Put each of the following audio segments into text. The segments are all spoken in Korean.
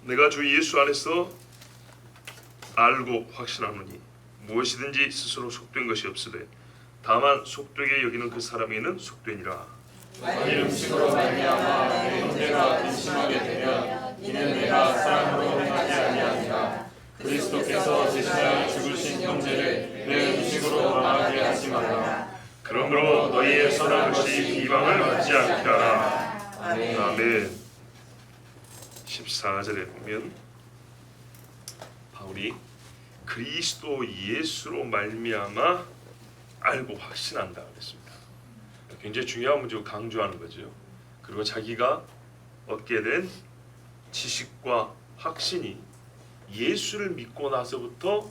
내가 주 예수 안에서 알고 확신하노니 무엇이든지 스스로 속된 것이 없으되 다만 속되게 여기는 그 사람에게는 속되니라. 만일 음식으로 말미암아 내 형제가 근심하게 되면 이는 내가 사랑으로 행하지 아니하니라. 그리스도께서 대신하여 죽으신 형제를 내 음식으로 망하게 하지 말라. 그러므로 너희의 선한 것이 비방을 받지 않게 하라. 아멘. 14절에 보면 바울이 그리스도 예수로 말미암아 알고 확신한다 그랬습니다. 굉장히 중요한 문제を강조하는 거죠. 그리고 자기가 얻게 된 지식과 확신이 예수를 믿고 나서부터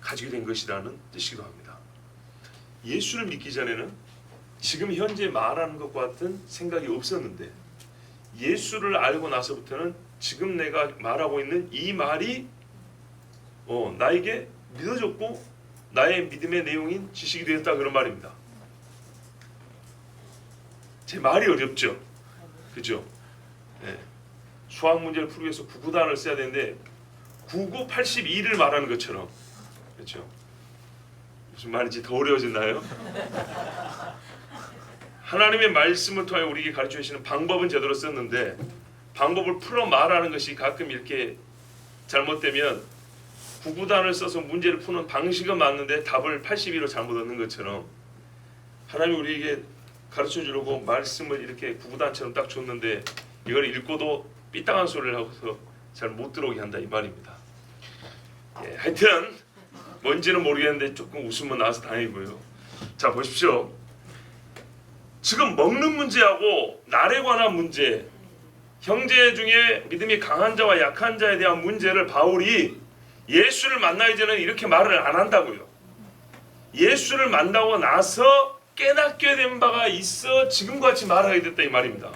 가지게 된 것이라는 뜻이기도 합니다. 예수를 믿기 전에는 지금 현재 말하는 것과 같은 생각이 없었는데 예수를 알고 나서부터는 지금 내가 말하고 있는 이 말이 나에게 믿어졌고 나의 믿음의 내용인 지식이 되었다 그런 말입니다. 제 말이 어렵죠? 그죠? 네. 수학 문제를 풀기 위해서 구구단을 써야 되는데 9982를 말하는 것처럼 그렇죠? 무슨 말인지 더 어려워졌나요? 하나님의 말씀을 통해 우리에게 가르쳐 주시는 방법은 제대로 썼는데 방법을 풀어 말하는 것이 가끔 이렇게 잘못되면 구구단을 써서 문제를 푸는 방식은 맞는데 답을 82로 잘못 얻는 것처럼 하나님이 우리에게 가르쳐 주려고 말씀을 이렇게 구구단처럼 딱 줬는데 이걸 읽고도 삐딱한 소리를 하고서 잘 못 들어오게 한다 이 말입니다. 예, 하여튼 뭔지는 모르겠는데 조금 웃으면 나와서 다행이고요. 자 보십시오. 지금 먹는 문제하고 날에 관한 문제, 형제 중에 믿음이 강한 자와 약한 자에 대한 문제를 바울이 예수를 만나기 전에 이렇게 말을 안 한다고요. 예수를 만나고 나서 깨닫게 된 바가 있어 지금과 같이 말하게 됐다 이 말입니다.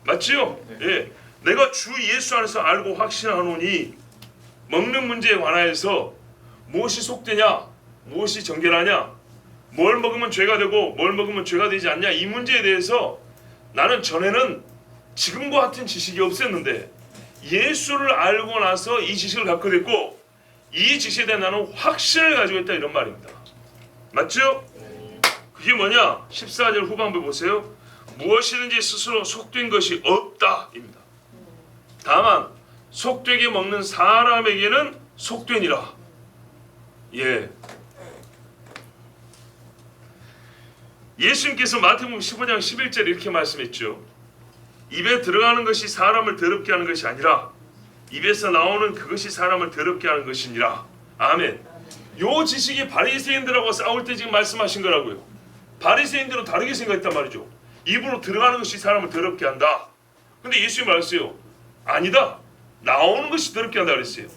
맞지요? 예. 내가 주 예수 안에서 알고 확신하노니 먹는 문제에 관하여서 무엇이 속되냐, 무엇이 정결하냐, 뭘 먹으면 죄가 되고 뭘 먹으면 죄가 되지 않냐 이 문제에 대해서 나는 전에는 지금과 같은 지식이 없었는데 예수를 알고 나서 이 지식을 갖게 됐고 이 지식에 대한 나는 확신을 가지고 있다 이런 말입니다. 맞죠? 그게 뭐냐? 14절 후반부 보세요. 무엇이든지 스스로 속된 것이 없다 입니다. 다만 속되게 먹는 사람에게는 속되니라. 예. 예수님께서 마태복음 15장 11절에 이렇게 말씀했죠. 입에 들어가는 것이 사람을 더럽게 하는 것이 아니라 입에서 나오는 그것이 사람을 더럽게 하는 것이니라. 아멘. 요 지식이 바리새인들하고 싸울 때 지금 말씀하신 거라고요. 바리새인들은 다르게 생각했단 말이죠. 입으로 들어가는 것이 사람을 더럽게 한다. 근데 예수님이 말했어요. 아니다. 나오는 것이 더럽게 한다 그랬어요.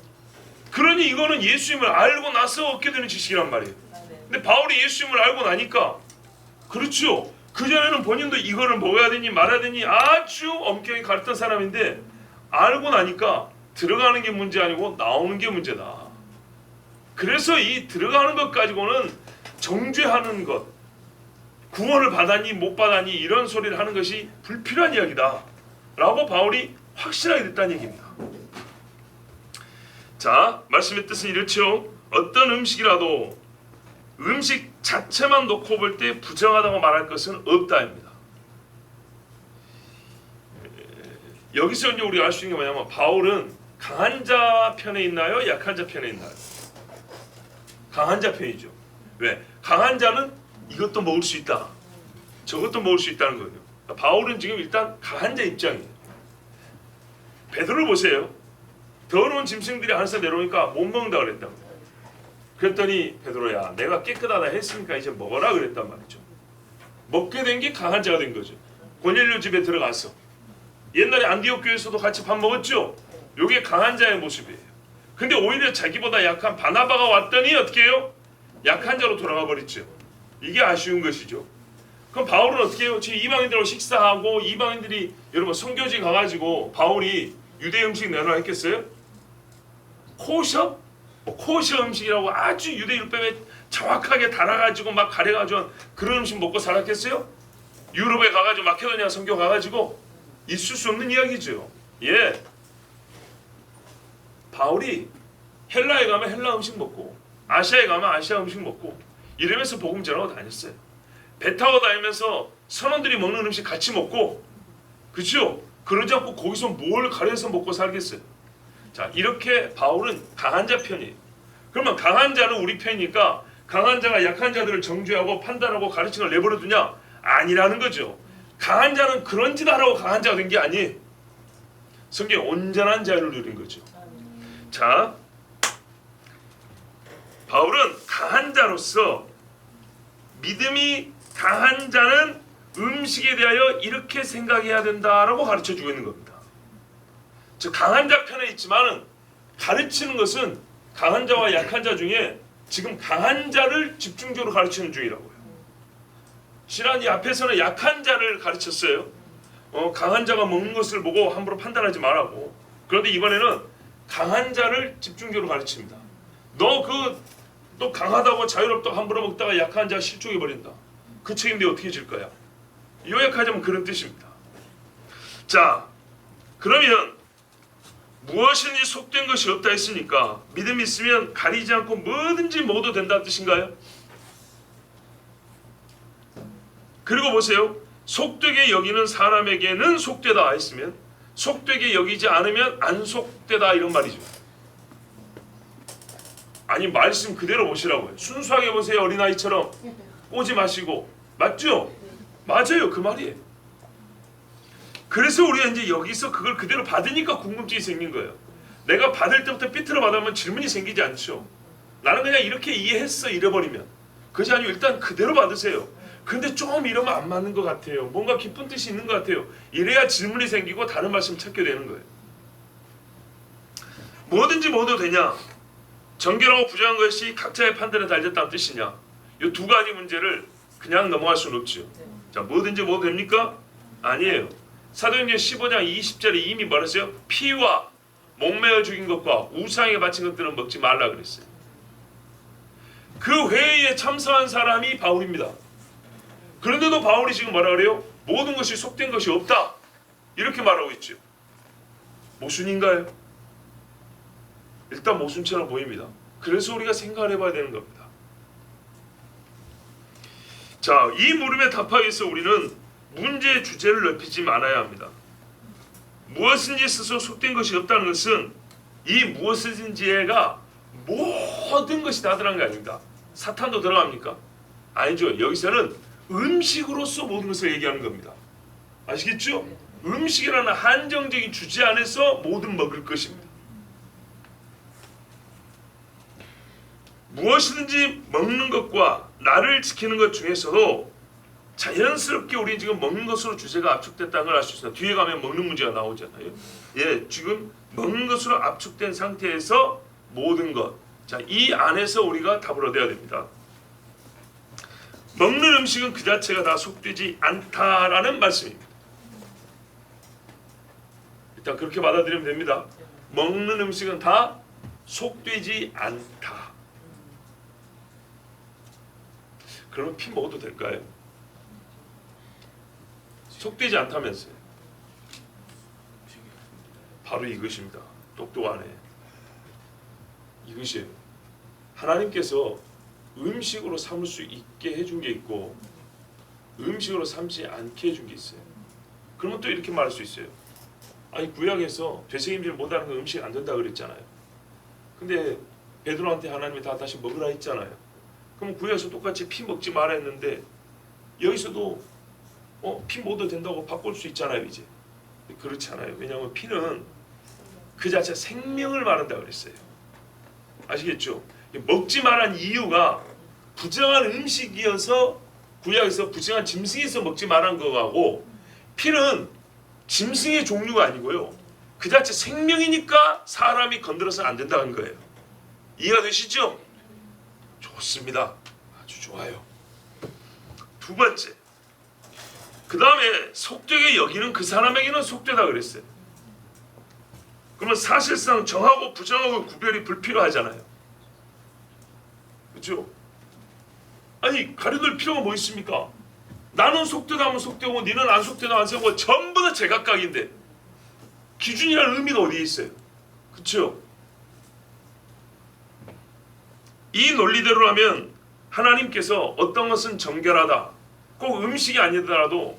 그러니 이거는 예수님을 알고 나서 얻게 되는 지식이란 말이에요. 근데 바울이 예수님을 알고 나니까 그렇죠. 그전에는 본인도 이거를 먹어야 되니 말아야 되니 아주 엄격히 가르쳤던 사람인데 알고 나니까 들어가는 게 문제 아니고 나오는 게 문제다. 그래서 이 들어가는 것 가지고는 정죄하는 것, 구원을 받았니 못 받았니 이런 소리를 하는 것이 불필요한 이야기다 라고 바울이 확신하게 됐다는 얘기입니다. 자, 말씀의 뜻은 이렇죠. 어떤 음식이라도 음식 자체만 놓고 볼 때 부정하다고 말할 것은 없다입니다. 여기서 이제 우리가 알 수 있는 게 뭐냐면 바울은 강한 자 편에 있나요? 약한 자 편에 있나요? 강한 자 편이죠. 왜? 강한 자는 이것도 먹을 수 있다. 저것도 먹을 수 있다는 거예요. 바울은 지금 일단 강한 자 입장이에요. 베드로를 보세요. 더러운 짐승들이 하늘에서 내려오니까 못 먹는다 그랬다고. 그랬더니 베드로야 내가 깨끗하다 했으니까 이제 먹어라 그랬단 말이죠. 먹게 된 게 강한 자가 된 거죠. 고넬료 집에 들어가서 옛날에 안디옥 교회에서도 같이 밥 먹었죠. 이게 강한 자의 모습이에요. 근데 오히려 자기보다 약한 바나바가 왔더니 어떻게 해요? 약한 자로 돌아가 버렸죠. 이게 아쉬운 것이죠. 그럼 바울은 어떻게 해요? 지금 이방인들하고 식사하고 이방인들이 여러분 선교지 가가지고 바울이 유대 음식 내놓으라 했겠어요? 코셔? 코셔 음식이라고 아주 유대 율법에 정확하게 달아가지고 막 가려가지고 그런 음식 먹고 살았겠어요? 유럽에 가가지고 마케도니아 선교 가가지고 있을 수 없는 이야기죠. 예. 바울이 헬라에 가면 헬라 음식 먹고 아시아에 가면 아시아 음식 먹고 이러면서 복음 전하고 다녔어요. 배 타고 다니면서 선원들이 먹는 음식 같이 먹고, 그렇죠? 그러지 않고 거기서 뭘 가려서 먹고 살겠어요. 자, 이렇게 바울은 강한 자 편이에요. 그러면 강한 자는 우리 편이니까 강한 자가 약한 자들을 정죄하고 판단하고 가르치는 걸 내버려 두냐? 아니라는 거죠. 강한 자는 그런 짓 하라고 강한 자가 된 게 아니에요. 성경 온전한 자유를 누린 거죠. 자, 바울은 강한 자로서 믿음이 강한 자는 음식에 대하여 이렇게 생각해야 된다라고 가르쳐 주고 있는 겁니다. 즉 강한 자 편에 있지만은 가르치는 것은 강한 자와 약한 자 중에 지금 강한 자를 집중적으로 가르치는 중이라고요. 신한 이 앞에서는 약한 자를 가르쳤어요. 강한 자가 먹는 것을 보고 함부로 판단하지 말라고. 그런데 이번에는 강한 자를 집중적으로 가르칩니다. 너 강하다고 자유롭다고 함부로 먹다가 약한 자 실족해 버린다. 그 책임대 어떻게 질 거야? 요약하자면 그런 뜻입니다. 자, 그러면 무엇이든지 속된 것이 없다 했으니까 믿음이 있으면 가리지 않고 뭐든지 먹어도 된다는 뜻인가요? 그리고 보세요. 속되게 여기는 사람에게는 속되다 했으면 속되게 여기지 않으면 안 속되다 이런 말이죠. 아니 말씀 그대로 보시라고요. 순수하게 보세요. 어린아이처럼 꼬지 마시고. 맞죠? 맞아요. 그 말이에요. 그래서 우리가 이제 여기서 그걸 그대로 받으니까 궁금증이 생긴 거예요. 내가 받을 때부터 삐뚤어 받으면 질문이 생기지 않죠. 나는 그냥 이렇게 이해했어 잃어버리면. 그것이 아니고 일단 그대로 받으세요. 근데 좀 이러면 안 맞는 것 같아요. 뭔가 깊은 뜻이 있는 것 같아요. 이래야 질문이 생기고 다른 말씀 찾게 되는 거예요. 뭐든지 먹어도 되냐? 정결하고 부정한 것이 각자의 판단에 달렸다는 뜻이냐? 이 두 가지 문제를 그냥 넘어갈 수는 없죠. 자, 뭐든지 먹어도 됩니까? 아니에요. 사도행전 15장 20절에 이미 말했어요. 피와 목매어 죽인 것과 우상에 바친 것들은 먹지 말라 그랬어요. 그 회의에 참석한 사람이 바울입니다. 그런데도 바울이 지금 뭐라 그래요? 모든 것이 속된 것이 없다. 이렇게 말하고 있죠. 모순인가요? 일단 모순처럼 보입니다. 그래서 우리가 생각을 해봐야 되는 겁니다. 자, 이 물음에 답하기 위해서 우리는 문제의 주제를 넓히지 말아야 합니다. 무엇인지 스스로 속된 것이 없다는 것은 이 무엇인지가 모든 것이 다 들어간 게 아닙니다. 사탄도 들어갑니까? 아니죠. 여기서는 음식으로서 모든 것을 얘기하는 겁니다. 아시겠죠? 음식이라는 한정적인 주제 안에서 모든 먹을 것입니다. 무엇이든지 먹는 것과 나를 지키는 것 중에서도 자연스럽게 우리 지금 먹는 것으로 주제가 압축됐다는 걸 알 수 있습니다. 뒤에 가면 먹는 문제가 나오잖아요. 예, 지금 먹는 것으로 압축된 상태에서 모든 것. 자, 이 안에서 우리가 답을 얻어야 됩니다. 먹는 음식은 그 자체가 다 속되지 않다라는 말씀입니다. 일단 그렇게 받아들이면 됩니다. 먹는 음식은 다 속되지 않다. 그러면 피 먹어도 될까요? 속되지 않다면서요. 바로 이것입니다. 똑똑하네. 이것이에요. 하나님께서 음식으로 삼을 수 있게 해준 게 있고 음식으로 삼지 않게 해준 게 있어요. 그러면 또 이렇게 말할 수 있어요. 아니 구약에서 되새김질 못하는 거 음식 안 된다 그랬잖아요. 근데 베드로한테 하나님이 다 다시 먹으라 했잖아요. 그럼 구약에서 똑같이 피 먹지 말아 했는데 여기서도 피 먹어도 된다고 바꿀 수 있잖아요. 이제 그렇지 않아요. 왜냐하면 피는 그 자체 생명을 말한다 그랬어요. 아시겠죠? 먹지 말란 이유가 부정한 음식이어서 구약에서 부정한 짐승에서 먹지 말란 거하고 피는 짐승의 종류가 아니고요. 그 자체 생명이니까 사람이 건드려서는 안 된다는 거예요. 이해가 되시죠? 좋습니다. 아주 좋아요. 두 번째. 그 다음에 속되게 여기는 그 사람에게는 속되다 그랬어요. 그러면 사실상 정하고 부정하고 구별이 불필요하잖아요. 그렇죠? 아니 가려둘 필요가 뭐 있습니까? 나는 속되다 하면 속되고 너는 안 속되다 하면 안 속되고 전부 다 제각각인데 기준이라는 의미가 어디에 있어요? 그렇죠? 이 논리대로라면 하나님께서 어떤 것은 정결하다, 꼭 음식이 아니더라도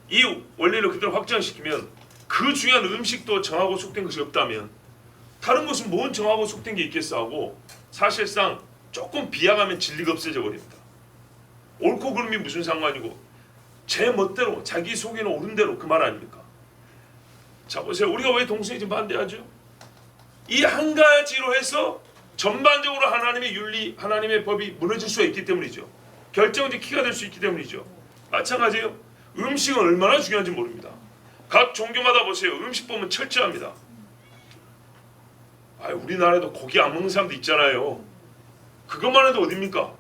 이 원리를 그대로 확장시키면 그 중요한 음식도 정하고 속된 것이 없다면 다른 것은 뭔 정하고 속된 게 있겠어 하고 사실상 조금 비약하면 진리가 없어져 버립니다. 옳고 그름이 무슨 상관이고 제 멋대로 자기 속에는 옳은 대로 그 말 아닙니까? 자 보세요. 우리가 왜 동성애자 반대하죠? 이 한 가지로 해서 전반적으로 하나님의 윤리, 하나님의 법이 무너질 수가 있기 때문이죠. 결정적 키가 될 수 있기 때문이죠. 마찬가지예요. 음식은 얼마나 중요한지 모릅니다. 각 종교마다 보세요. 음식 보면 철저합니다. 우리나라에도 고기 안 먹는 사람도 있잖아요. 그것만 해도 어딥니까?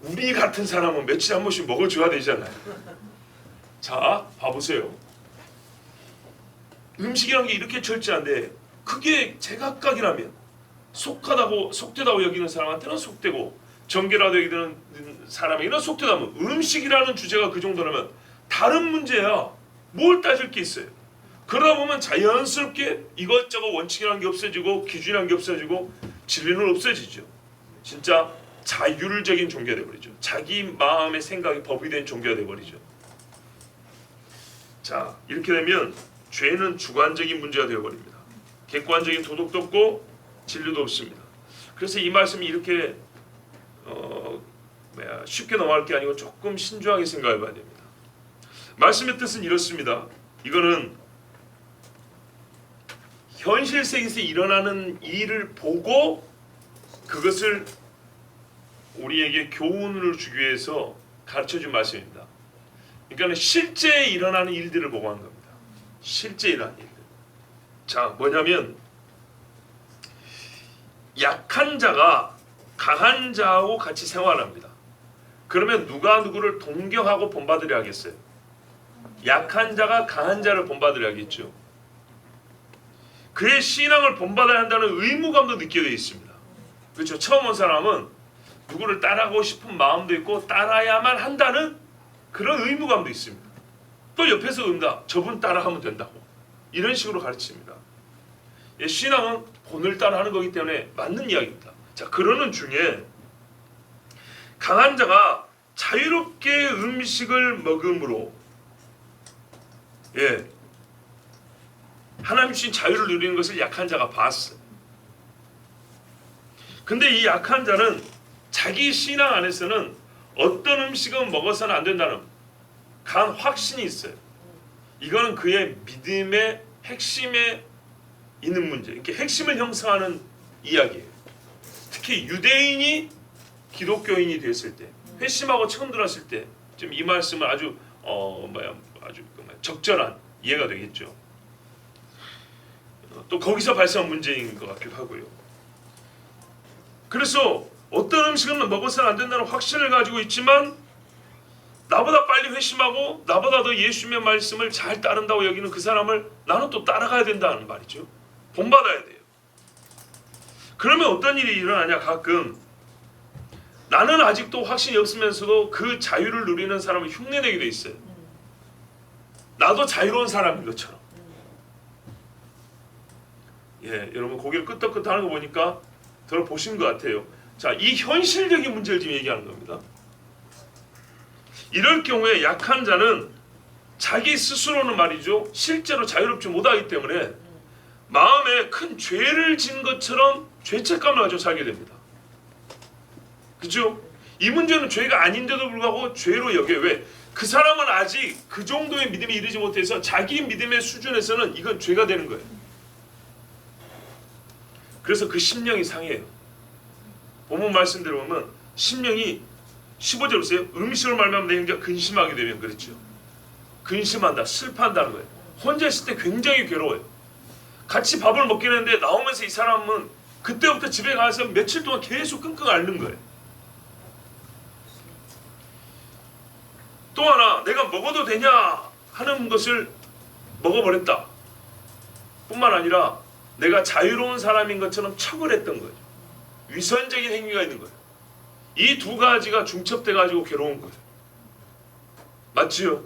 우리 같은 사람은 며칠에 한 번씩 먹어줘야 되잖아요. 자, 봐보세요. 음식이라는 게 이렇게 철저한데 그게 제각각이라면 속되다고 여기는 사람한테는 속되고 정결하다고 여기는 사람에게는 속되다면 음식이라는 주제가 그 정도라면 다른 문제야. 뭘 따질 게 있어요. 그러다 보면 자연스럽게 이것저것 원칙이라는 게 없어지고 기준이라는 게 없어지고 진리는 없어지죠. 진짜 자율적인 종교가 되어버리죠. 자기 마음의 생각이 법이 된 종교가 되어버리죠. 자, 이렇게 되면 죄는 주관적인 문제가 되어버립니다. 객관적인 도덕도 없고 진리도 없습니다. 그래서 이 말씀이 이렇게 쉽게 넘어갈 게 아니고 조금 신중하게 생각해 봐야 됩니다. 말씀의 뜻은 이렇습니다. 이거는 현실 세계에서 일어나는 일을 보고 그것을 우리에게 교훈을 주기 위해서 가르쳐준 말씀입니다. 그러니까 실제 일어나는 일들을 보고 하는 겁니다. 실제 일어나는 일들. 자, 뭐냐면 약한 자가 강한 자하고 같이 생활합니다. 그러면 누가 누구를 동경하고 본받으려 하겠어요? 약한 자가 강한 자를 본받으려 하겠죠. 그의 신앙을 본받아야 한다는 의무감도 느끼게 되어 있습니다. 그렇죠? 처음 온 사람은 누구를 따라가고 싶은 마음도 있고 따라야만 한다는 그런 의무감도 있습니다. 또 옆에서 은다. 저분 따라하면 된다고. 이런 식으로 가르칩니다. 신앙은 본을 따라하는 거기 때문에 맞는 이야기입니다. 자, 그러는 중에 강한 자가 자유롭게 음식을 먹음으로 하나님 주신 자유를 누리는 것을 약한 자가 봤어요. 근데 이 약한 자는 자기 신앙 안에서는 어떤 음식은 먹어서는 안 된다는 강한 확신이 있어요. 이거는 그의 믿음의 핵심에 있는 문제, 이렇게 핵심을 형성하는 이야기예요. 특히 유대인이 기독교인이 됐을 때, 회심하고 처음 들었을 때, 좀 이 말씀은 아주 적절한 이해가 되겠죠. 또 거기서 발생한 문제인 것 같기도 하고요. 그래서 어떤 음식은 먹어서는 안 된다는 확신을 가지고 있지만 나보다 빨리 회심하고 나보다 더 예수님의 말씀을 잘 따른다고 여기는 그 사람을 나는 또 따라가야 된다는 말이죠. 본받아야 돼요. 그러면 어떤 일이 일어나냐, 가끔 나는 아직도 확신이 없으면서도 그 자유를 누리는 사람을 흉내내게 돼 있어요. 나도 자유로운 사람인 것처럼. 여러분 고개를 끄덕끄덕 하는 거 보니까 들어보신 것 같아요. 자, 이 현실적인 문제를 지금 얘기하는 겁니다. 이럴 경우에 약한 자는 자기 스스로는 말이죠, 실제로 자유롭지 못하기 때문에 마음에 큰 죄를 진 것처럼 죄책감을 가지고 살게 됩니다. 그죠? 이 문제는 죄가 아닌데도 불구하고 죄로 여겨요. 왜? 그 사람은 아직 그 정도의 믿음이 이르지 못해서 자기 믿음의 수준에서는 이건 죄가 되는 거예요. 그래서 그 심령이 상해요. 본문 말씀대로 보면 심령이 15절 보세요. 음식으로 말미암아 내 형제가 근심하게 되면 그렇죠. 근심한다, 슬퍼한다는 거예요. 혼자 있을 때 굉장히 괴로워요. 같이 밥을 먹긴 했는데 나오면서 이 사람은 그때부터 집에 가서 며칠 동안 계속 끙끙 앓는 거예요. 또 하나, 내가 먹어도 되냐 하는 것을 먹어버렸다 뿐만 아니라 내가 자유로운 사람인 것처럼 척을 했던 거예요. 위선적인 행위가 있는 거예요. 이 두 가지가 중첩돼 가지고 괴로운 거예요. 맞지요?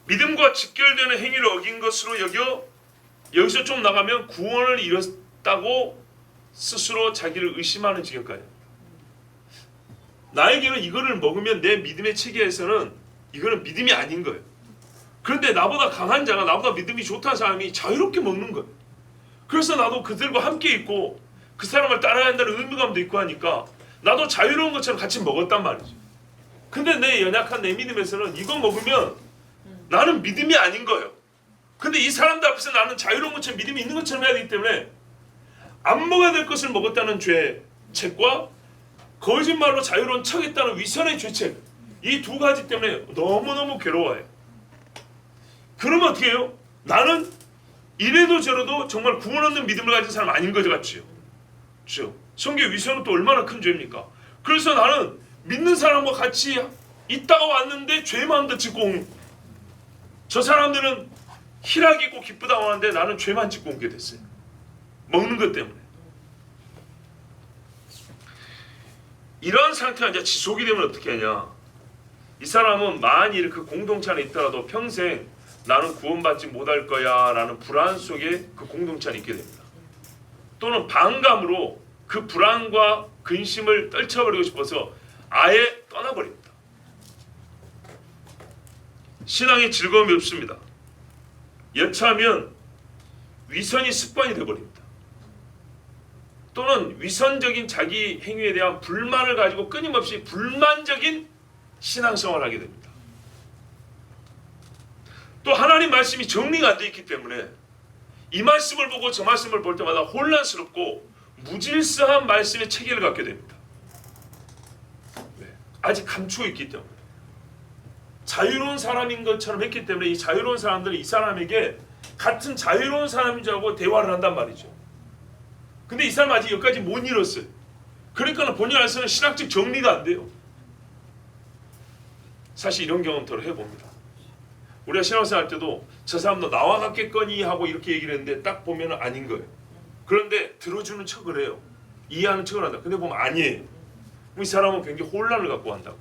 믿음과 직결되는 행위를 어긴 것으로 여겨 여기서 좀 나가면 구원을 잃었다고 스스로 자기를 의심하는 지경까지. 나에게는 이거를 먹으면 내 믿음의 체계에서는 이거는 믿음이 아닌 거예요. 그런데 나보다 강한 자가, 나보다 믿음이 좋다는 사람이 자유롭게 먹는 거예요. 그래서 나도 그들과 함께 있고 그 사람을 따라야 한다는 의무감도 있고 하니까 나도 자유로운 것처럼 같이 먹었단 말이죠. 근데 내 연약한 내 믿음에서는 이거 먹으면 나는 믿음이 아닌 거예요. 근데 이 사람들 앞에서 나는 자유로운 것처럼 믿음이 있는 것처럼 해야 되기 때문에 안 먹어야 될 것을 먹었다는 죄책과 거짓말로 자유로운 척했다는 위선의 죄책, 이 두 가지 때문에 너무너무 괴로워해요. 그러면 어떻게 해요? 나는 이래도 저래도 정말 구원 얻는 믿음을 가진 사람 아닌 것 같지요. 그렇죠? 성경 위선은 또 얼마나 큰 죄입니까? 그래서 나는 믿는 사람과 같이 있다가 왔는데 죄 마음도 짓고 온, 저 사람들은 희락이 있고 기쁘다고 하는데 나는 죄만 짓고 오게 됐어요. 먹는 것 때문에. 이런 상태가 이제 지속이 되면 어떻게 하냐? 이 사람은 만일 그 공동체 안에 있더라도 평생 나는 구원받지 못할 거야 라는 불안 속에 그 공동체 안에 있게 됩니다. 또는 반감으로 그 불안과 근심을 떨쳐버리고 싶어서 아예 떠나버립니다. 신앙에 즐거움이 없습니다. 여차하면 위선이 습관이 되어버립니다. 또는 위선적인 자기 행위에 대한 불만을 가지고 끊임없이 불만적인 신앙생활을 하게 됩니다. 또 하나님 말씀이 정리가 안 되어 있기 때문에 이 말씀을 보고 저 말씀을 볼 때마다 혼란스럽고 무질서한 말씀의 체계를 갖게 됩니다. 아직 감추고 있기 때문에. 자유로운 사람인 것처럼 했기 때문에 이 자유로운 사람들은 이 사람에게 같은 자유로운 사람인 줄 알고 대화를 한단 말이죠. 근데 이 사람 아직 여기까지 못 이뤘어요. 그러니까 본인 안에서는 신학적 정리가 안 돼요. 사실 이런 경험들을 해봅니다. 우리가 신앙생활 할 때도 저 사람도 나와 같겠거니 하고 이렇게 얘기를 했는데 딱 보면 아닌 거예요. 그런데 들어주는 척을 해요. 이해하는 척을 한다. 근데 보면 아니에요. 이 사람은 굉장히 혼란을 갖고 한다고.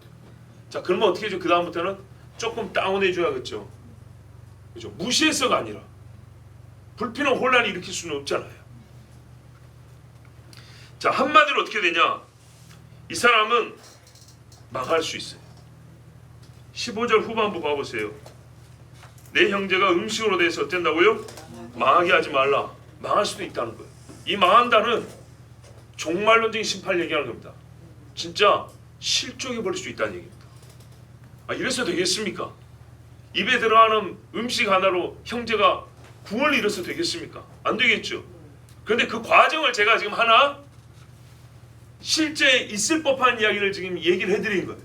자, 그러면 어떻게 해줘? 그 다음부터는 조금 다운해줘야겠죠. 그죠? 무시해서가 아니라 불필요한 혼란이 일으킬 수는 없잖아요. 자, 한마디로 어떻게 되냐? 이 사람은 망할 수 있어요. 15절 후반부 봐보세요. 내 형제가 음식으로 대해서 어땠다고요? 망하게 하지 말라. 망할 수도 있다는 거예요. 이 망한다는 종말론적인 심판을 얘기하는 겁니다. 진짜 실족해 버릴 수 있다는 얘기입니다. 아, 이래서 되겠습니까? 입에 들어가는 음식 하나로 형제가 구원을 이뤄서 되겠습니까? 안 되겠죠. 그런데 그 과정을 제가 지금 하나 실제 있을 법한 이야기를 지금 얘기를 해드린 거예요.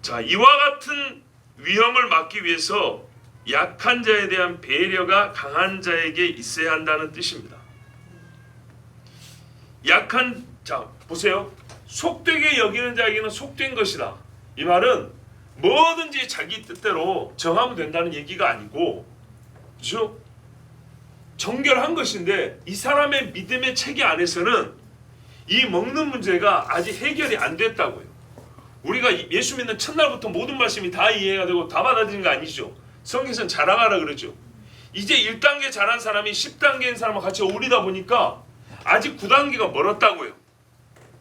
자, 이와 같은 위험을 막기 위해서 약한 자에 대한 배려가 강한 자에게 있어야 한다는 뜻입니다. 약한 자, 보세요. 속되게 여기는 자에게는 속된 것이다. 이 말은 뭐든지 자기 뜻대로 정하면 된다는 얘기가 아니고, 그렇죠? 정결한 것인데 이 사람의 믿음의 체계 안에서는 이 먹는 문제가 아직 해결이 안 됐다고요. 우리가 예수 믿는 첫날부터 모든 말씀이 다 이해가 되고 다 받아들인 거 아니죠. 성경에서는 자랑하라 그러죠. 이제 1단계 자란 사람이 10단계인 사람과 같이 어울리다 보니까 아직 9단계가 멀었다고요.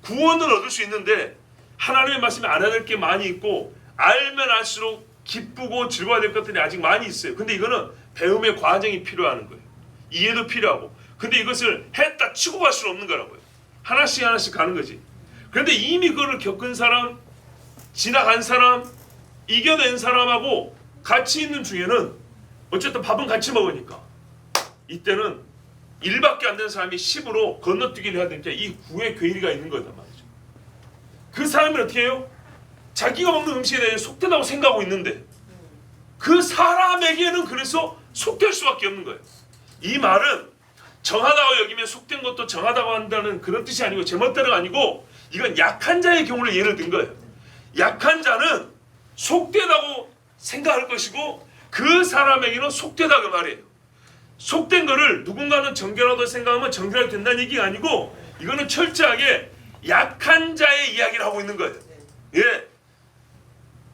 구원을 얻을 수 있는데 하나님의 말씀에 알아야 될 게 많이 있고 알면 알수록 기쁘고 즐거워야 될 것들이 아직 많이 있어요. 근데 이거는 배움의 과정이 필요한 거예요. 이해도 필요하고. 근데 이것을 했다 치고 갈 수는 없는 거라고요. 하나씩 하나씩 가는 거지. 그런데 이미 그걸 겪은 사람, 지나간 사람, 이겨낸 사람하고 같이 있는 중에는 어쨌든 밥은 같이 먹으니까 이때는 1밖에 안 되는 사람이 10으로 건너뛰기를 해야 되니까 이 9의 괴리가 있는 거단 말이죠. 그 사람은 어떻게 해요? 자기가 먹는 음식에 대해 속되다고 생각하고 있는데 그 사람에게는 그래서 속될 수밖에 없는 거예요. 이 말은 정하다고 여기면 속된 것도 정하다고 한다는 그런 뜻이 아니고 제멋대로가 아니고 이건 약한 자의 경우를 예를 든 거예요. 약한 자는 속되다고 생각할 것이고 그 사람에게는 속되다 그 말이에요. 속된 거를 누군가는 정결하다고 생각하면 정결하게 된다는 얘기가 아니고 이거는 철저하게 약한 자의 이야기를 하고 있는 거예요. 예,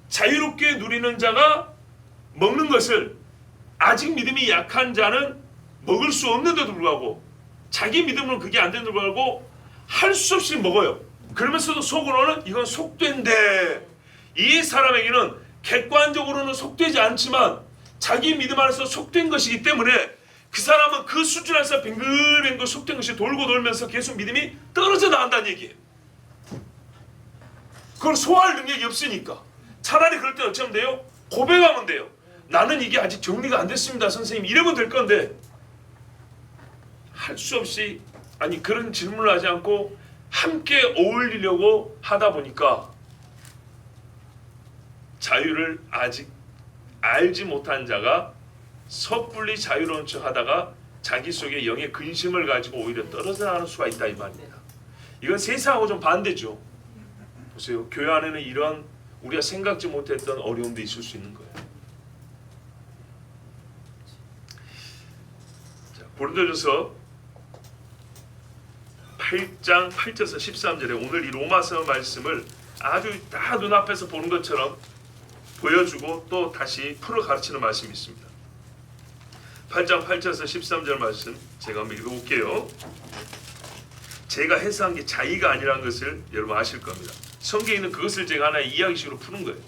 자유롭게 누리는 자가 먹는 것을 아직 믿음이 약한 자는 먹을 수 없는데도 불구하고 자기 믿음으로는 그게 안 되는데도 불구하고 할 수 없이 먹어요. 그러면서도 속으로는 이건 속된데, 이 사람에게는 객관적으로는 속되지 않지만 자기 믿음 안에서 속된 것이기 때문에 그 사람은 그 수준 안에서 뱅글뱅글 속된 것이 돌고 돌면서 계속 믿음이 떨어져 나간다는 얘기예요. 그걸 소화할 능력이 없으니까. 차라리 그럴 때 어쩌면 돼요? 고백하면 돼요. 나는 이게 아직 정리가 안 됐습니다, 선생님. 이러면 될 건데 할 수 없이, 아니 그런 질문을 하지 않고 함께 어울리려고 하다 보니까 자유를 아직 알지 못한 자가 섣불리 자유로운 척 하다가 자기 속에 영의 근심을 가지고 오히려 떨어져 나가는 수가 있다, 이 말입니다. 이건 세상하고 좀 반대죠. 보세요. 교회 안에는 이런 우리가 생각지 못했던 어려움도 있을 수 있는 거예요. 자, 고린도전서 8장 8절에서 13절에 오늘 이 로마서 말씀을 아주 다 눈앞에서 보는 것처럼 보여주고 또 다시 풀어 가르치는 말씀이 있습니다. 8장 8절에서 13절 말씀 제가 한번 읽어볼게요. 제가 해석한 게 자의가 아니라는 것을 여러분 아실 겁니다. 성경에 있는 그것을 제가 하나의 이야기식으로 푸는 거예요.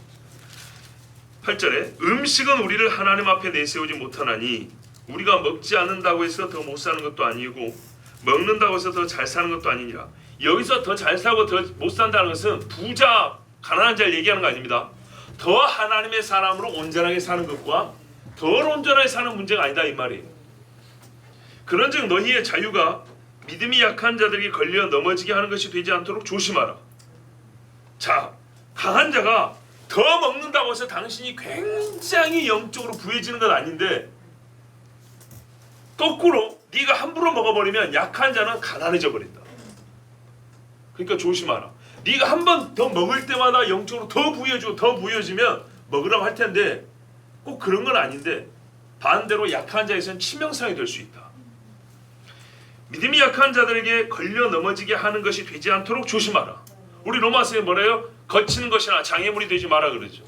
8절에 음식은 우리를 하나님 앞에 내세우지 못하나니 우리가 먹지 않는다고 해서 더 못 사는 것도 아니고 먹는다고 해서 더 잘 사는 것도 아니니라. 여기서 더 잘 살고 더 못 산다는 것은 부자 가난한 자를 얘기하는 거 아닙니다. 더 하나님의 사람으로 온전하게 사는 것과 덜 온전하게 사는 문제가 아니다, 이 말이에요. 그런즉 너희의 자유가 믿음이 약한 자들에게 걸려 넘어지게 하는 것이 되지 않도록 조심하라. 자, 강한 자가 더 먹는다고 해서 당신이 굉장히 영적으로 부해지는 건 아닌데, 거꾸로 네가 함부로 먹어버리면 약한 자는 가난해져 버린다. 그러니까 조심하라. 네가 한 번 더 먹을 때마다 영적으로 더 부여지고 더 부여지면 먹으라고 할 텐데 꼭 그런 건 아닌데, 반대로 약한 자에서는 치명상이 될 수 있다. 믿음이 약한 자들에게 걸려 넘어지게 하는 것이 되지 않도록 조심하라. 우리 로마서에 뭐래요? 거치는 것이나 장애물이 되지 마라 그러죠.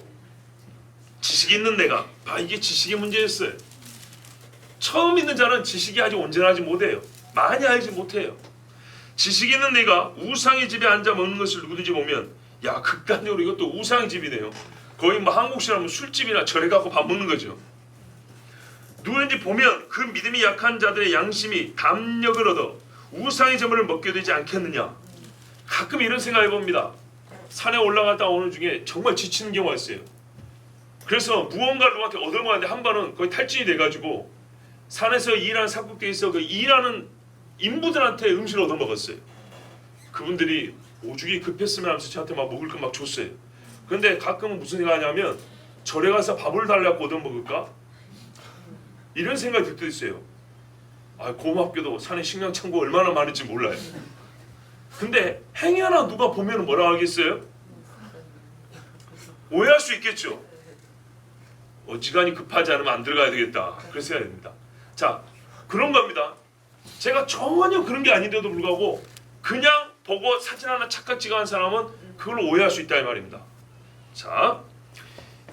지식이 있는 내가, 이게 지식의 문제였어요. 처음 있는 자는 지식이 아직 온전하지 못해요. 많이 알지 못해요. 지식 있는 내가 우상의 집에 앉아 먹는 것을 누구든지 보면, 야, 극단적으로 이것도 우상의 집이네요. 거의 뭐 한국식 하면 술집이나 절에 가고 밥 먹는 거죠. 누구든지 보면 그 믿음이 약한 자들의 양심이 담력을 얻어 우상의 제물을 먹게 되지 않겠느냐. 가끔 이런 생각 해봅니다. 산에 올라갔다 오는 중에 정말 지치는 경우가 있어요. 그래서 무언가를 누구한테 얻어먹었는데 한 번은 거의 탈진이 돼가지고 산에서 일하는 사국대에서 그 일하는 인부들한테 음식을 얻어먹었어요. 그분들이 오죽이 급했으면 하면서 저한테 막 먹을 거 막 줬어요. 근데 가끔은 무슨 생각하냐면, 절에 가서 밥을 달라고 얻어먹을까? 이런 생각이 들 때도 있어요. 고맙게도 산에 식량창고 얼마나 많은지 몰라요. 근데 행여나 누가 보면 뭐라 하겠어요? 오해할 수 있겠죠. 어지간히 급하지 않으면 안 들어가야 되겠다. 그래서 해야 됩니다. 자, 그런 겁니다. 제가 전혀 그런 게 아닌데도 불구하고 그냥 보고 사진 하나 착각 찍어한 사람은 그걸 오해할 수 있다, 이 말입니다. 자,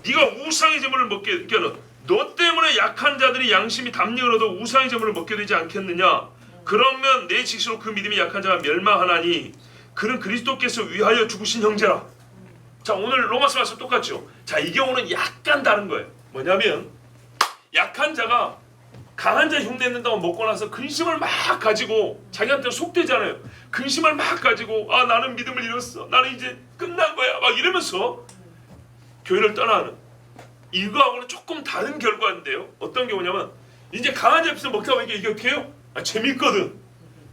네가 우상의 제물을 먹게 되는, 너 때문에 약한 자들이 양심이 담력을 얻어 우상의 제물을 먹게 되지 않겠느냐. 그러면 내 직시로 그 믿음이 약한 자가 멸망하나니 그는 그리스도께서 위하여 죽으신 형제라. 자, 오늘 로마서 말씀 똑같죠. 자, 이 경우는 약간 다른 거예요. 뭐냐면 약한 자가 강한 자 흉내낸다고 먹고 나서 근심을 막 가지고, 자기한테 속되잖아요. 근심을 막 가지고, 나는 믿음을 잃었어, 나는 이제 끝난 거야, 막 이러면서 교회를 떠나는, 이거하고는 조금 다른 결과인데요. 어떤 경우냐면, 이제 강한 자 앞에서 먹다 보니까 이게 어떻게 해요? 재밌거든.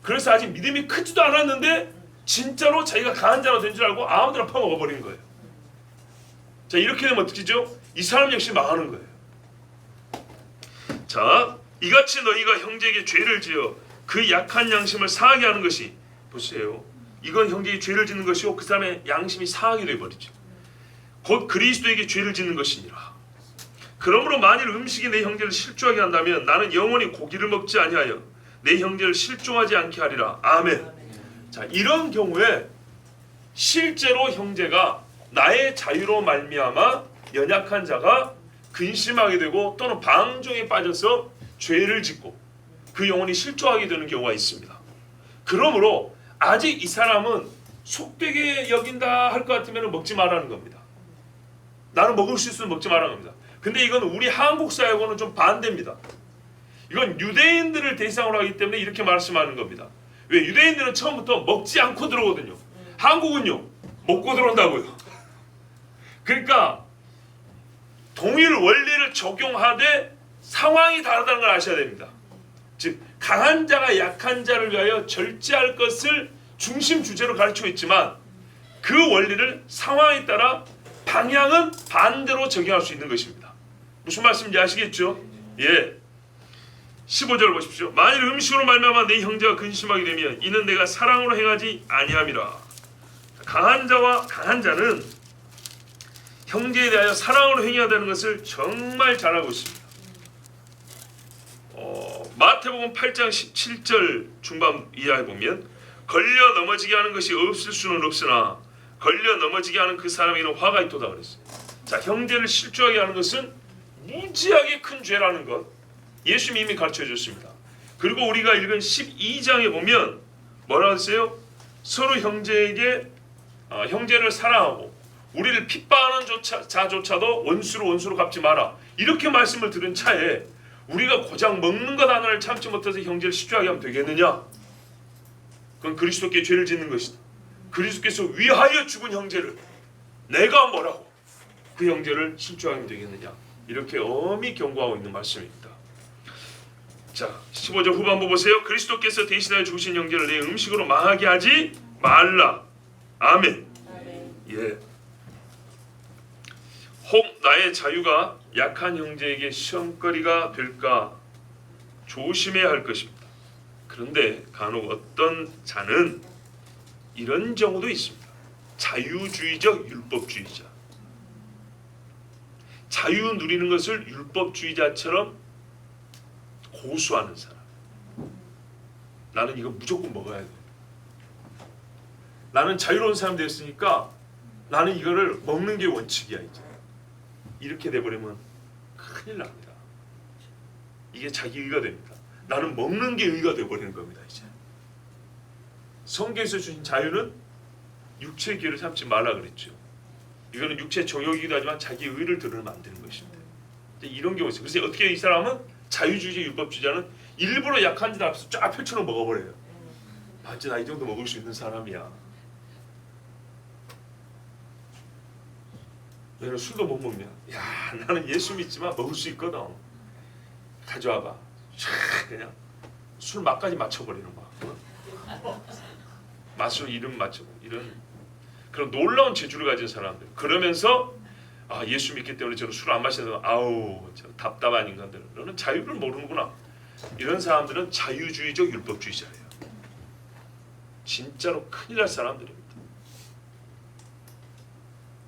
그래서 아직 믿음이 크지도 않았는데 진짜로 자기가 강한 자가 된 줄 알고 아무데나 퍼먹어버리는 거예요. 자, 이렇게 되면 어떻게죠? 이 사람 역시 망하는 거예요. 자, 이같이 너희가 형제에게 죄를 지어 그 약한 양심을 상하게 하는 것이, 보세요, 이건 형제에게 죄를 짓는 것이고 그 사람의 양심이 상하게 되어버리죠. 곧 그리스도에게 죄를 짓는 것이니라. 그러므로 만일 음식이 내 형제를 실족하게 한다면 나는 영원히 고기를 먹지 아니하여 내 형제를 실족하지 않게 하리라. 아멘. 자, 이런 경우에 실제로 형제가 나의 자유로 말미암아 연약한 자가 근심하게 되고 또는 방종에 빠져서 죄를 짓고 그 영혼이 실족하게 되는 경우가 있습니다. 그러므로 아직 이 사람은 속되게 여긴다 할 것 같으면 먹지 말라는 겁니다. 나는 먹을 수 있으면 먹지 말라는 겁니다. 근데 이건 우리 한국 사회하고는 좀 반대입니다. 이건 유대인들을 대상으로 하기 때문에 이렇게 말씀하는 겁니다. 왜? 유대인들은 처음부터 먹지 않고 들어오거든요. 한국은요, 먹고 들어온다고요. 그러니까 동일 원리를 적용하되 상황이 다르다는 걸 아셔야 됩니다. 즉 강한 자가 약한 자를 위하여 절제할 것을 중심 주제로 가르치고 있지만 그 원리를 상황에 따라 방향은 반대로 적용할 수 있는 것입니다. 무슨 말씀인지 아시겠죠? 예. 15절 보십시오. 만일 음식으로 말미암아 내 형제가 근심하게 되면 이는 내가 사랑으로 행하지 아니함이라. 강한 자는 형제에 대하여 사랑으로 행해야 되는 것을 정말 잘 알고 있습니다. 마태복음 8장 17절 중반 이하에 보면 걸려 넘어지게 하는 것이 없을 수는 없으나 걸려 넘어지게 하는 그 사람에게는 화가 있도다 그랬어요. 자, 형제를 실족하게 하는 것은 무지하게 큰 죄라는 것 예수님이 이미 가르쳐 줬습니다. 그리고 우리가 읽은 12장에 보면 뭐라고 했어요? 서로 형제에게 형제를 사랑하고 우리를 핍박하는 자조차도 원수로 갚지 마라. 이렇게 말씀을 들은 차에 우리가 고작 먹는 것 하나를 참지 못해서 형제를 실족하게 하면 되겠느냐? 그건 그리스도께 죄를 짓는 것이다. 그리스도께서 위하여 죽은 형제를 내가 뭐라고 그 형제를 실족하게 하면 되겠느냐? 이렇게 엄히 경고하고 있는 말씀입니다. 자, 15절 후반부 보세요. 그리스도께서 대신하여 죽으신 형제를 내 음식으로 망하게 하지 말라. 아멘. 예. 혹 나의 자유가 약한 형제에게 시험거리가 될까 조심해야 할 것입니다. 그런데 간혹 어떤 자는 이런 경우도 있습니다. 자유주의적 율법주의자. 자유 누리는 것을 율법주의자처럼 고수하는 사람. 나는 이거 무조건 먹어야 돼. 나는 자유로운 사람 됐으니까 나는 이거를 먹는 게 원칙이야 이제. 이렇게 돼버리면 큰일 납니다. 이게 자기 의가 됩니다. 나는 먹는 게 의가 돼버리는 겁니다 이제. 성경에서 주신 자유는 육체의 기회를 삼지 말라 그랬죠. 이거는 육체의 정욕이기도 하지만 자기 의를 드러내면 안 되는 것입니다. 이런 경우 있어요. 그래서 어떻게 이 사람은 자유주의 율법주의자는 일부러 약한 자 앞에서 쫙 펼쳐놓고 먹어버려요. 맞지, 나 이 정도 먹을 수 있는 사람이야. 너는 술도 못 먹냐? 야, 나는 예수 믿지만 먹을 수 있거든. 가져와봐. 그냥 술 맛까지 맞춰버리는 거야. 맛으로 이름 맞추고 이런 그런 놀라운 재주를 가진 사람들. 그러면서 예수 믿기 때문에 저는 술 안 마시는 아우 저 답답한 인간들. 너는 자유를 모르는구나. 이런 사람들은 자유주의적 율법주의자예요. 진짜로 큰일 날 사람들입니다.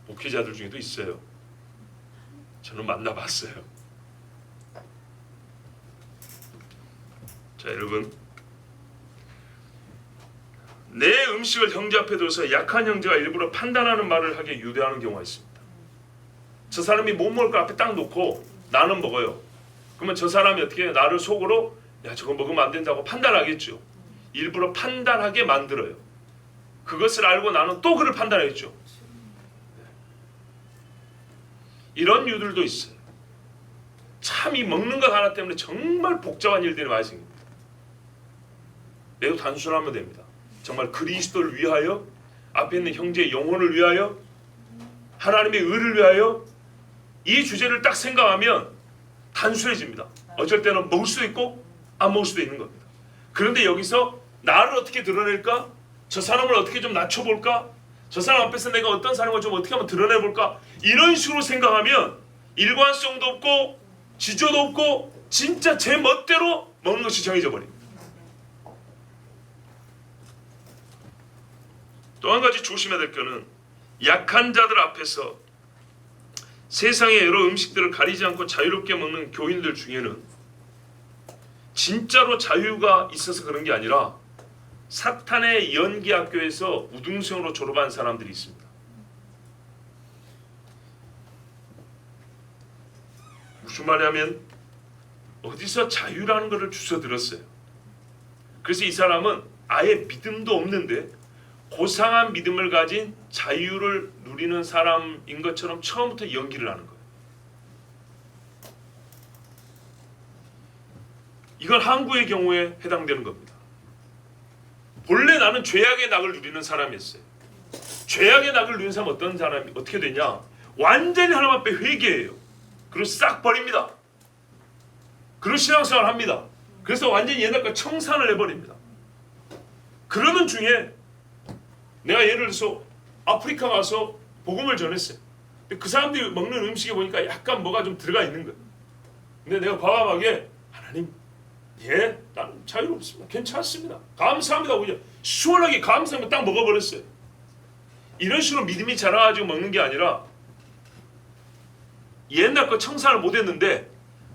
목회자들 중에도 있어요. 저는 만나봤어요. 자, 여러분, 내 음식을 형제 앞에 둬서 약한 형제가 일부러 판단하는 말을 하게 유도하는 경우가 있습니다. 저 사람이 못 먹을 거 앞에 딱 놓고 나는 먹어요. 그러면 저 사람이 어떻게 해요? 나를 속으로 야 저거 먹으면 안 된다고 판단하겠죠. 일부러 판단하게 만들어요. 그것을 알고 나는 또 그를 판단하겠죠. 이런 유들도 있어요. 참 이 먹는 것 하나 때문에 정말 복잡한 일들이 많이 생깁니다. 매우 단순하면 됩니다. 정말 그리스도를 위하여, 앞에 있는 형제의 영혼을 위하여, 하나님의 의를 위하여 이 주제를 딱 생각하면 단순해집니다. 어쩔 때는 먹을 수도 있고 안 먹을 수도 있는 겁니다. 그런데 여기서 나를 어떻게 드러낼까? 저 사람을 어떻게 좀 낮춰볼까? 저 사람 앞에서 내가 어떤 사람을 좀 어떻게 한번 드러내볼까? 이런 식으로 생각하면 일관성도 없고 지조도 없고 진짜 제 멋대로 먹는 것이 정해져 버립니다. 또 한 가지 조심해야 될 것은 약한 자들 앞에서 세상의 여러 음식들을 가리지 않고 자유롭게 먹는 교인들 중에는 진짜로 자유가 있어서 그런 게 아니라 사탄의 연기학교에서 우등생으로 졸업한 사람들이 있습니다. 무슨 말이냐면 어디서 자유라는 것을 주워 들었어요. 그래서 이 사람은 아예 믿음도 없는데 고상한 믿음을 가진 자유를 누리는 사람인 것처럼 처음부터 연기를 하는 거예요. 이건 항구의 경우에 해당되는 겁니다. 본래 나는 죄악의 낙을 누리는 사람이었어요. 죄악의 낙을 누리는 사람은 어떤 사람이 어떻게 되냐? 완전히 하나님 앞에 회개해요. 그리고 싹 버립니다. 그리고 신앙생활을 합니다. 그래서 완전히 옛날과 청산을 해버립니다. 그러는 중에 내가 예를 들어서 아프리카 가서 복음을 전했어요. 그 사람들이 먹는 음식에 보니까 약간 뭐가 좀 들어가 있는 거예요. 근데 내가 과감하게 하나님, 예, 나는 자유롭습니다. 괜찮습니다. 감사합니다. 그냥 시원하게 감사하면 딱 먹어버렸어요. 이런 식으로 믿음이 자라가지고 먹는 게 아니라 옛날 거 청산을 못했는데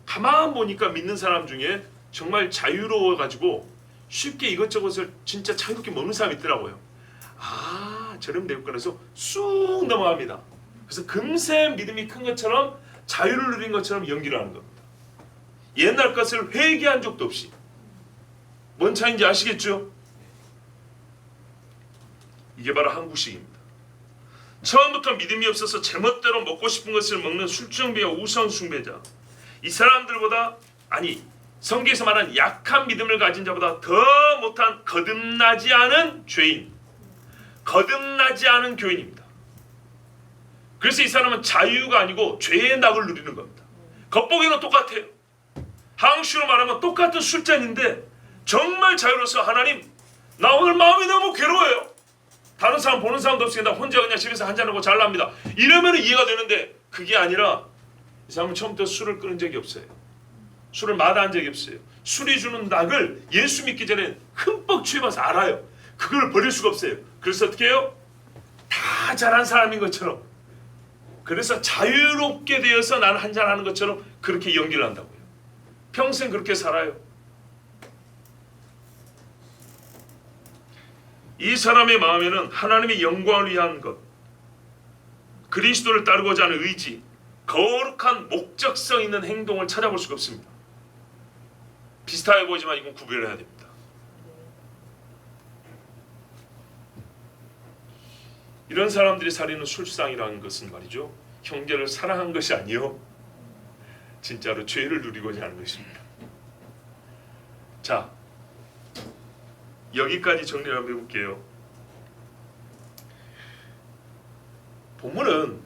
가만 보니까 믿는 사람 중에 정말 자유로워가지고 쉽게 이것저것을 진짜 자유롭게 먹는 사람이 있더라고요. 아, 저러면 되겠구나 해서 쑥 넘어갑니다. 그래서 금세 믿음이 큰 것처럼 자유를 누린 것처럼 연기를 하는 겁니다. 옛날 것을 회개한 적도 없이. 뭔 차이인지 아시겠죠? 이게 바로 한국식입니다. 처음부터 믿음이 없어서 제멋대로 먹고 싶은 것을 먹는 술주정뱅이와 우상 숭배자. 이 사람들보다, 아니 성경에서 말하는 약한 믿음을 가진 자보다 더 못한 거듭나지 않은 죄인, 거듭나지 않은 교인입니다. 그래서 이 사람은 자유가 아니고 죄의 낙을 누리는 겁니다. 겉보기는 똑같아요. 한국식으로 말하면 똑같은 술잔인데 정말 자유로워서 하나님, 나 오늘 마음이 너무 괴로워요. 다른 사람 보는 사람도 없이 나 혼자 그냥 집에서 한잔하고 잘납니다. 이러면 이해가 되는데 그게 아니라 이 사람은 처음부터 술을 끊은 적이 없어요. 술을 마다한 적이 없어요. 술이 주는 낙을 예수 믿기 전에 흠뻑 취해봐서 알아요. 그걸 버릴 수가 없어요. 그래서 어떻게 해요? 다 잘한 사람인 것처럼, 그래서 자유롭게 되어서 나는 한잔하는 것처럼 그렇게 연기를 한다고요. 평생 그렇게 살아요. 이 사람의 마음에는 하나님의 영광을 위한 것, 그리스도를 따르고자 하는 의지, 거룩한 목적성 있는 행동을 찾아볼 수가 없습니다. 비슷하게 보이지만 이건 구별해야 됩니다. 이런 사람들이 살리는 술상이라는 것은 말이죠, 형제를 사랑한 것이 아니요, 진짜로 죄를 누리고자 하는 것입니다. 자, 여기까지 정리를 한번 해볼게요. 본문은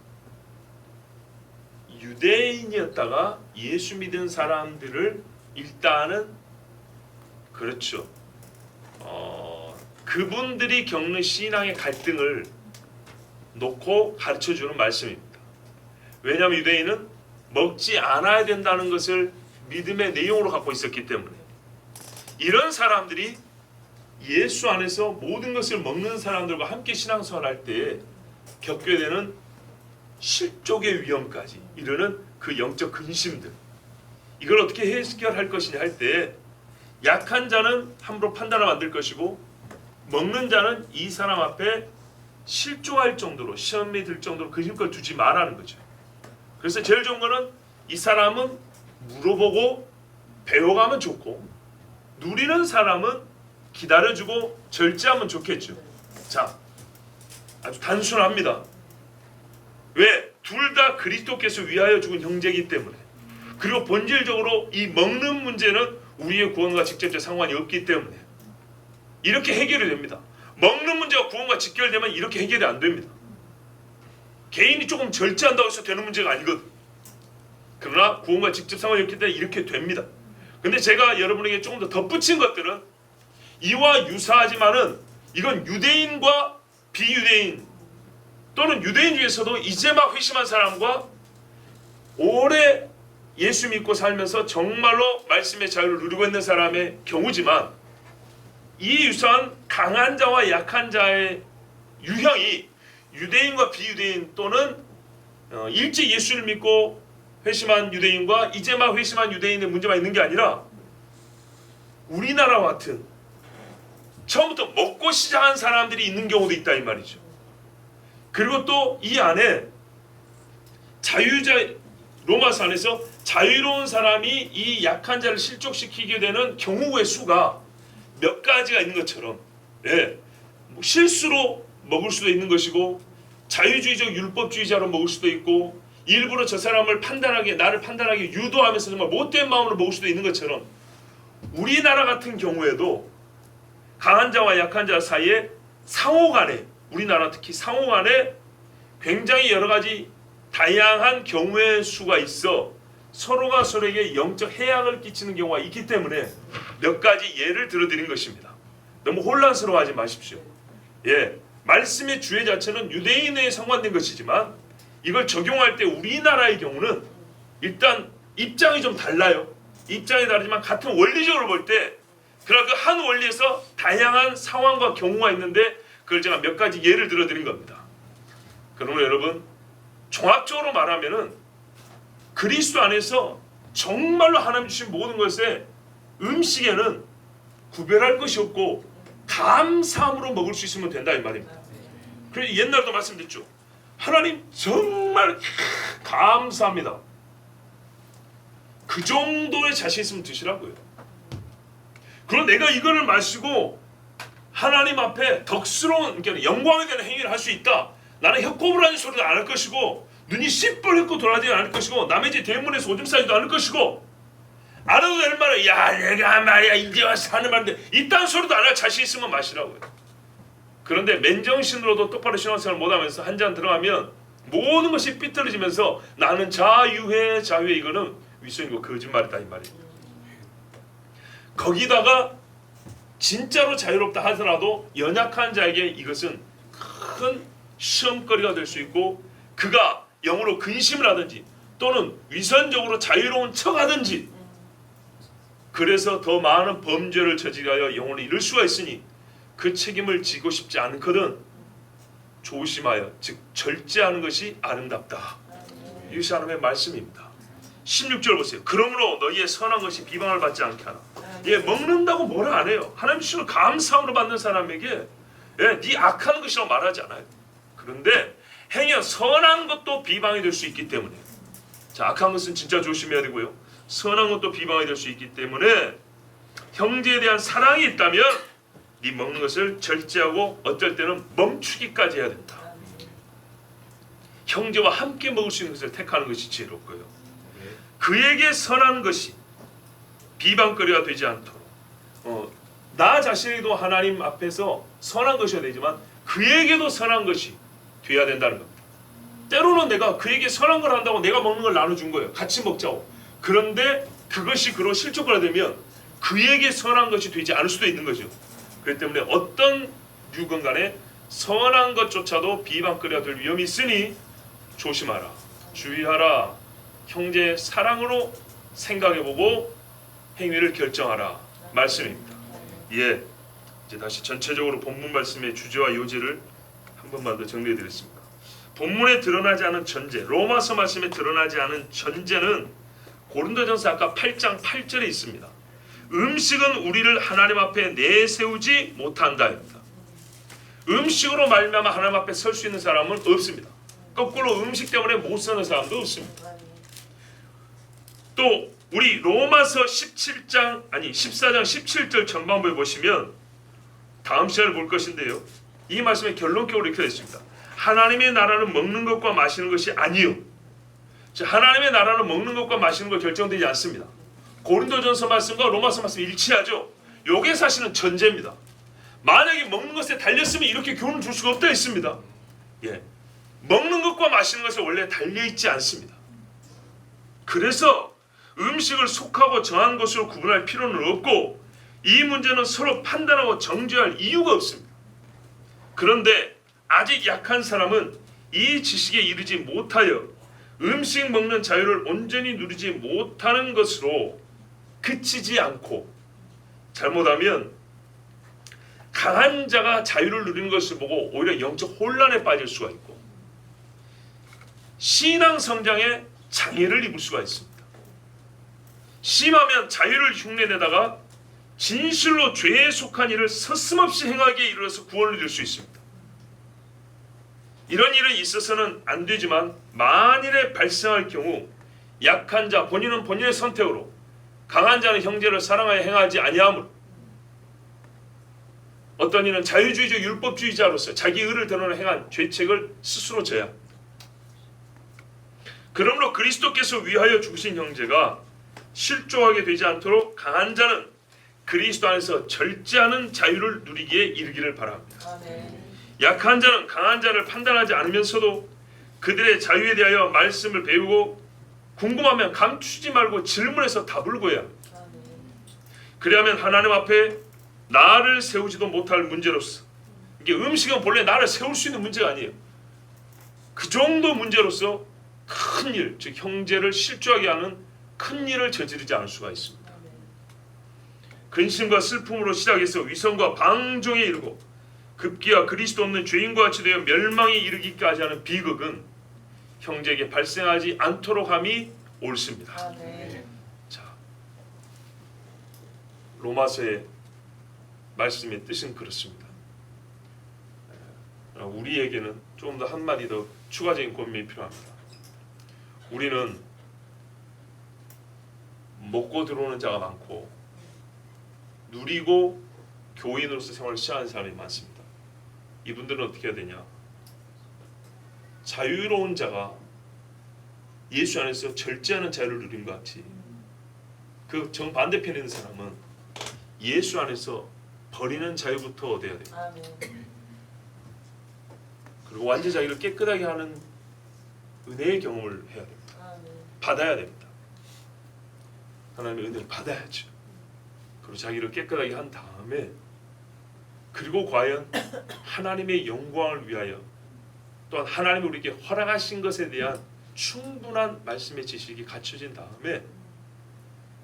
유대인이었다가 예수 믿은 사람들을 일단은, 그렇죠, 그분들이 겪는 신앙의 갈등을 놓고 가르쳐주는 말씀입니다. 왜냐하면 유대인은 먹지 않아야 된다는 것을 믿음의 내용으로 갖고 있었기 때문에, 이런 사람들이 예수 안에서 모든 것을 먹는 사람들과 함께 신앙생활할 때 겪게 되는 실족의 위험까지 이르는 그 영적 근심들, 이걸 어떻게 해결할 것이냐 할 때, 약한 자는 함부로 판단을 만들 것이고 먹는 자는 이 사람 앞에 실족할 정도로, 시험에 들 정도로 그 힘껏 두지 말라는 거죠. 그래서 제일 좋은 거는 이 사람은 물어보고 배워가면 좋고, 누리는 사람은 기다려주고 절제하면 좋겠죠. 자, 아주 단순합니다. 왜? 둘 다 그리스도께서 위하여 죽은 형제이기 때문에, 그리고 본질적으로 이 먹는 문제는 우리의 구원과 직접적 상관이 없기 때문에 이렇게 해결이 됩니다. 먹는 문제가 구원과 직결되면 이렇게 해결이 안 됩니다. 개인이 조금 절제한다고 해서 되는 문제가 아니거든. 그러나 구원과 직접 상관이 없기 때문에 이렇게 됩니다. 근데 제가 여러분에게 조금 더 덧붙인 것들은 이와 유사하지만은 이건 유대인과 비유대인, 또는 유대인 중에서도 이제 막 회심한 사람과 오래 예수 믿고 살면서 정말로 말씀의 자유를 누리고 있는 사람의 경우지만, 이 유사한 강한 자와 약한 자의 유형이 유대인과 비유대인, 또는 일찍 예수를 믿고 회심한 유대인과 이제 막 회심한 유대인의 문제만 있는 게 아니라 우리나라와 같은 처음부터 먹고 시작한 사람들이 있는 경우도 있다 이 말이죠. 그리고 또 이 안에 자유자, 로마서 안에서 자유로운 사람이 이 약한 자를 실족시키게 되는 경우의 수가 몇 가지가 있는 것처럼 뭐 실수로 먹을 수도 있는 것이고 자유주의적 율법주의자로 먹을 수도 있고 일부러 저 사람을 나를 판단하게 유도하면서 정말 못된 마음으로 먹을 수도 있는 것처럼 우리나라 같은 경우에도 강한 자와 약한 자 사이에 상호간에 우리나라 특히 상호간에 굉장히 여러 가지 다양한 경우의 수가 있어 서로가 서로에게 영적 해악을 끼치는 경우가 있기 때문에 몇 가지 예를 들어드린 것입니다. 너무 혼란스러워하지 마십시오. 말씀의 주의 자체는 유대인에 상관된 것이지만 이걸 적용할 때 우리나라의 경우는 일단 입장이 좀 달라요. 입장이 다르지만 같은 원리적으로 볼 때 그러나 그 한 원리에서 다양한 상황과 경우가 있는데 그걸 제가 몇 가지 예를 들어드린 겁니다. 그러므로 여러분 종합적으로 말하면은 그리스도 안에서 정말로 하나님 주신 모든 것에 음식에는 구별할 것이 없고 감사함으로 먹을 수 있으면 된다 이 말입니다. 그래서 옛날도 말씀드렸죠. 하나님 정말 감사합니다. 그 정도의 자신 있으면 드시라고요. 그럼 내가 이거를 마시고 하나님 앞에 덕스러운 그러니까 영광이 되는 행위를 할 수 있다. 나는 혀꼬부라는 소리도 안 할 것이고 눈이 시뻘겋고 돌아다니지 않을 것이고 남의 집 대문에서 오줌 싸지도 않을 것이고 안 해도 되는 말은 야 내가 말이야 이제 와서 하는 말인데 이딴 소리도 안 할 자신 있으면 마시라고요. 그런데 맨정신으로도 똑바로 신앙생활을 못하면서 한 잔 들어가면 모든 것이 삐뚤어지면서 나는 자유해 이거는 윗선이고 거짓말이다 이 말이에요. 거기다가 진짜로 자유롭다 하더라도 연약한 자에게 이것은 큰 시험거리가 될 수 있고 그가 영으로 근심을 하든지 또는 위선적으로 자유로운 척하든지 그래서 더 많은 범죄를 저지하여 영혼을 잃을 수가 있으니 그 책임을 지고 싶지 않거든 조심하여 즉 절제하는 것이 아름답다. 이것이 하나님의 말씀입니다. 16절 보세요. 그러므로 너희의 선한 것이 비방을 받지 않게 하라. 먹는다고 뭐라 안 해요. 하나님 주시는 감사함으로 받는 사람에게 네 악한 것이라고 말하지 않아요. 그런데 행여 선한 것도 비방이 될 수 있기 때문에 자 악한 것은 진짜 조심해야 되고요. 선한 것도 비방이 될 수 있기 때문에 형제에 대한 사랑이 있다면 네 먹는 것을 절제하고 어떨 때는 멈추기까지 해야 된다. 형제와 함께 먹을 수 있는 것을 택하는 것이 지혜롭고요. 그에게 선한 것이 비방거리가 되지 않도록 나 자신에게도 하나님 앞에서 선한 것이어야 되지만 그에게도 선한 것이 돼야 된다는 겁니다. 때로는 내가 그에게 선한 걸 한다고 내가 먹는 걸 나눠준 거예요. 같이 먹자고. 그런데 그것이 그로 실족화되면 그에게 선한 것이 되지 않을 수도 있는 거죠. 그렇기 때문에 어떤 유건 간에 선한 것조차도 비방거리가 될 위험이 있으니 조심하라. 주의하라. 형제의 사랑으로 생각해보고 행위를 결정하라 말씀입니다. 이제 다시 전체적으로 본문 말씀의 주제와 요지를 한 번만 더 정리해드렸습니다. 본문에 드러나지 않은 전제, 로마서 말씀에 드러나지 않은 전제는 고린도전서 아까 8장 8절에 있습니다. 음식은 우리를 하나님 앞에 내세우지 못한다입니다. 음식으로 말미암아 하나님 앞에 설 수 있는 사람은 없습니다. 거꾸로 음식 때문에 못 서는 사람도 없습니다. 또 우리 로마서 14장 17절 전반부에 보시면 다음 시간을 볼 것인데요. 이 말씀의 결론격으로 이렇게 되어 있습니다. 하나님의 나라는 먹는 것과 마시는 것이 아니요. 하나님의 나라는 먹는 것과 마시는 것 결정되지 않습니다. 고린도전서 말씀과 로마서 말씀이 일치하죠. 이게 사실은 전제입니다. 만약에 먹는 것에 달렸으면 이렇게 교훈을 줄 수가 없다 했습니다. 먹는 것과 마시는 것에 원래 달려있지 않습니다. 그래서 음식을 속하고 정한 것으로 구분할 필요는 없고 이 문제는 서로 판단하고 정죄할 이유가 없습니다. 그런데 아직 약한 사람은 이 지식에 이르지 못하여 음식 먹는 자유를 온전히 누리지 못하는 것으로 그치지 않고 잘못하면 강한 자가 자유를 누리는 것을 보고 오히려 영적 혼란에 빠질 수가 있고 신앙 성장에 장애를 입을 수가 있습니다. 심하면 자유를 흉내내다가 진실로 죄에 속한 일을 서슴없이 행하기에 이르러서 구원을 이룰 수 있습니다. 이런 일은 있어서는 안 되지만 만일에 발생할 경우 약한 자 본인은 본인의 선택으로 강한 자는 형제를 사랑하여 행하지 아니하므로 어떤 이는 자유주의적 율법주의자로서 자기 의를 드러내는 행한 죄책을 스스로 져야 합니다. 그러므로 그리스도께서 위하여 죽으신 형제가 실족하게 되지 않도록 강한 자는 그리스도 안에서 절제하는 자유를 누리기에 이르기를 바랍니다. 아멘. 약한 자는 강한 자를 판단하지 않으면서도 그들의 자유에 대하여 말씀을 배우고 궁금하면 감추지 말고 질문해서 답을 구해야 합니다. 아멘. 그리하면 하나님 앞에 나를 세우지도 못할 문제로서, 이게 음식은 본래 나를 세울 수 있는 문제가 아니에요. 그 정도 문제로서 큰 일, 즉 형제를 실족하게 하는 큰 일을 저지르지 않을 수가 있습니다. 아멘. 근심과 슬픔으로 시작해서 위선과 방종에 이르고 급기야 그리스도 없는 죄인과 같이 되어 멸망에 이르기까지 하는 비극은 형제에게 발생하지 않도록 함이 옳습니다. 아멘. 자, 로마서의 말씀의 뜻은 그렇습니다. 우리에게는 조금 더 한마디 더 추가적인 고민이 필요합니다. 우리는 먹고 들어오는 자가 많고 누리고 교인으로서 생활을 시작하는 사람이 많습니다. 이분들은 어떻게 해야 되냐? 자유로운 자가 예수 안에서 절제하는 자유를 누린 것 같이 그 정반대편에 있는 사람은 예수 안에서 버리는 자유부터 얻어야 돼요. 아멘. 그리고 완전 자기를 깨끗하게 하는 은혜의 경험을 해야 됩니다. 아멘. 받아야 됩니다. 하나님의 은혜를 받아야죠. 그리고 자기를 깨끗하게 한 다음에 그리고 과연 하나님의 영광을 위하여 또한 하나님이 우리에게 허락하신 것에 대한 충분한 말씀의 지식이 갖춰진 다음에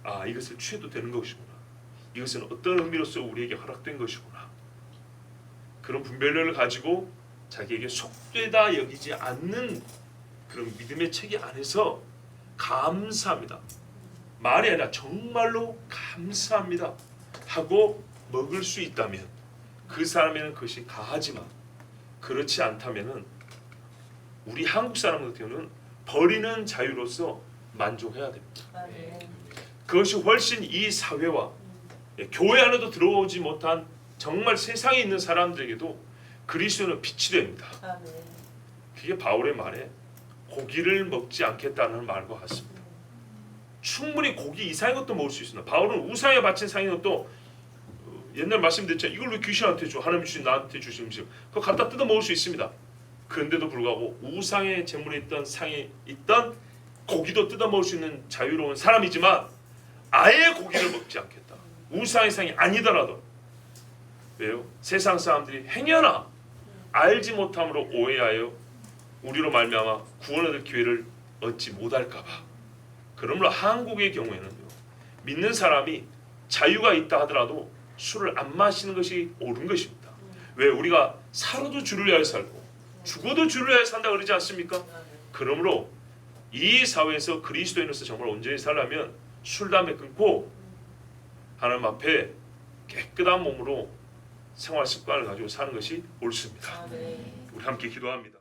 아, 이것을 취해도 되는 것이구나. 이것은 어떤 의미로서 우리에게 허락된 것이구나. 그런 분별력을 가지고 자기에게 속되다 여기지 않는 그런 믿음의 체계 안에서 감사합니다. 말이 아니라 정말로 감사합니다 하고 먹을 수 있다면 그 사람에는 그것이 가하지만 그렇지 않다면은 우리 한국 사람 같은 경우는 버리는 자유로서 만족해야 됩니다. 아멘. 그것이 훨씬 이 사회와 교회 안에도 들어오지 못한 정말 세상에 있는 사람들에게도 그리스도는 빛이 됩니다. 아멘. 그게 바울의 말에 고기를 먹지 않겠다는 말과 같습니다. 충분히 고기 이상의 것도 먹을 수 있습니다. 바울은 우상에 바친 상인 것도 옛날 말씀드렸죠. 이걸 왜 귀신한테 줘? 하나님 주신 나한테 주신 음식. 그거 갖다 뜯어 먹을 수 있습니다. 그런데도 불구하고 우상의 제물에 있던 상에 있던 고기도 뜯어 먹을 수 있는 자유로운 사람이지만 아예 고기를 먹지 않겠다. 우상의 상이 아니더라도. 왜요? 세상 사람들이 행여나 알지 못함으로 오해하여 우리로 말미암아 구원 얻을 기회를 얻지 못할까 봐. 그러므로 한국의 경우에는요. 믿는 사람이 자유가 있다 하더라도 술을 안 마시는 것이 옳은 것입니다. 왜? 우리가 살아도 주를 위하여 살고 죽어도 주를 위하여 산다 그러지 않습니까? 그러므로 이 사회에서 그리스도인으로서 정말 온전히 살려면 술, 담배 끊고 하나님 앞에 깨끗한 몸으로 생활 습관을 가지고 사는 것이 옳습니다. 아멘. 우리 함께 기도합니다.